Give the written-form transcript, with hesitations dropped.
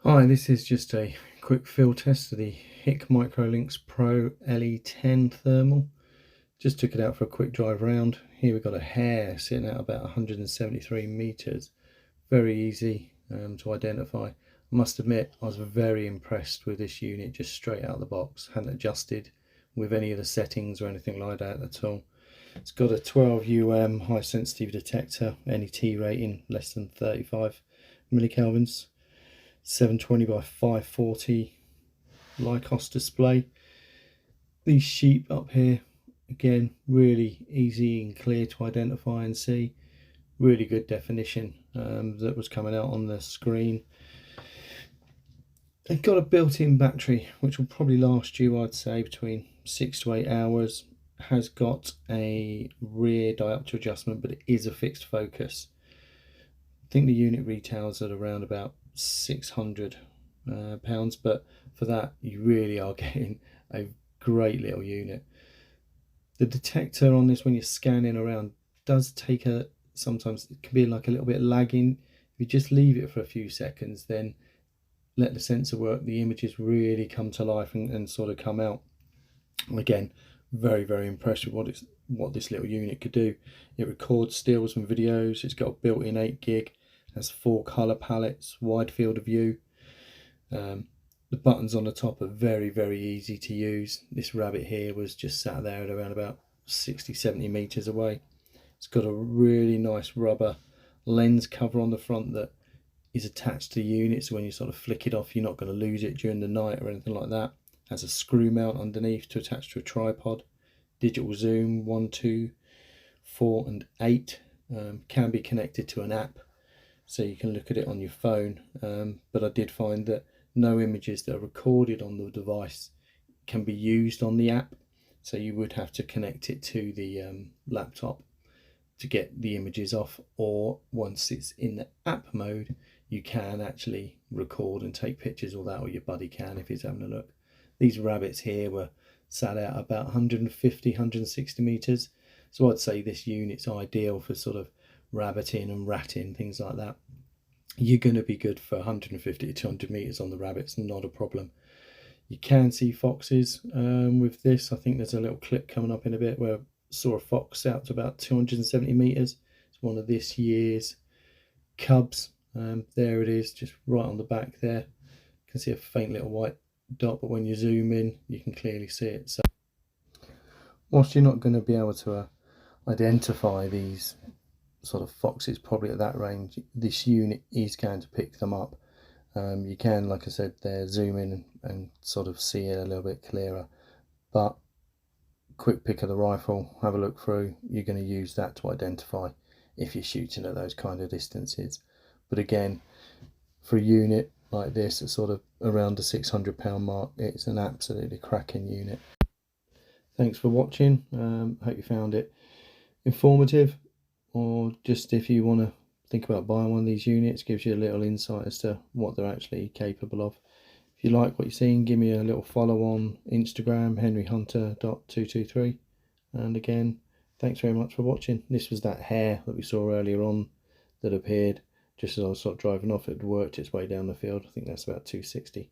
Hi, this is just a quick field test of the Hikmicro Lynx Pro LE10 Thermal. Just took it out for a quick drive around. Here we've got a hair sitting at about 173 meters. Very easy to identify. I must admit I was very impressed with this unit just straight out of the box. Hadn't adjusted with any of the settings or anything like that at all. It's got a 12 high sensitivity detector, NET rating less than 35 millikelvins. 720 by 540 Lycos display. These sheep up here, again, really easy and clear to identify and see. Really good definition that was coming out on the screen. They've got a built-in battery which will probably last you, I'd say, between 6 to 8 hours. Has got a rear diopter adjustment, but it is a fixed focus. I think the unit retails at around about £600, but for that you really are getting a great little unit. The detector on this, when you're scanning around, does take sometimes it can be like a little bit lagging. If you just leave it for a few seconds, then let the sensor work, the images really come to life and sort of come out. Again, very impressed with what this little unit could do. It records stills and videos. It's got a built-in 8 gig, has 4 color palettes, wide field of view. The buttons on the top are very easy to use. This rabbit here was just sat there at around about 60-70 meters away. It's got a really nice rubber lens cover on the front that is attached to the unit, so when you sort of flick it off, you're not going to lose it during the night or anything like that. Has a screw mount underneath to attach to a tripod. Digital zoom 1, 2, 4 and 8. Can be connected to an app, so you can look at it on your phone, but I did find that no images that are recorded on the device can be used on the app, so you would have to connect it to the laptop to get the images off, or once it's in the app mode you can actually record and take pictures, or that, or your buddy can if he's having a look. These rabbits here were sat out about 150-160 meters, so I'd say this unit's ideal for sort of rabbiting and ratting, things like that. You're going to be good for 150 to 200 meters on the rabbits, not a problem. You can see foxes with this. I think there's a little clip coming up in a bit where I saw a fox out to about 270 meters. It's one of this year's cubs. There it is, just right on the back there. You can see a faint little white dot, but when you zoom in you can clearly see it. So whilst you're not going to be able to identify these sort of foxes probably at that range, this unit is going to pick them up. You can, like I said there, zoom in and sort of see it a little bit clearer, but quick pick of the rifle, have a look through, you're going to use that to identify if you're shooting at those kind of distances. But again, for a unit like this at sort of around the £600 mark, it's an absolutely cracking unit. Thanks for watching. Hope you found it informative, or just if you want to think about buying one of these units, gives you a little insight as to what they're actually capable of. If you like what you're seeing, give me a little follow on Instagram, henryhunter.223. And again, thanks very much for watching. This was that hare that we saw earlier on that appeared just as I was sort of driving off. It worked its way down the field. I think that's about 260.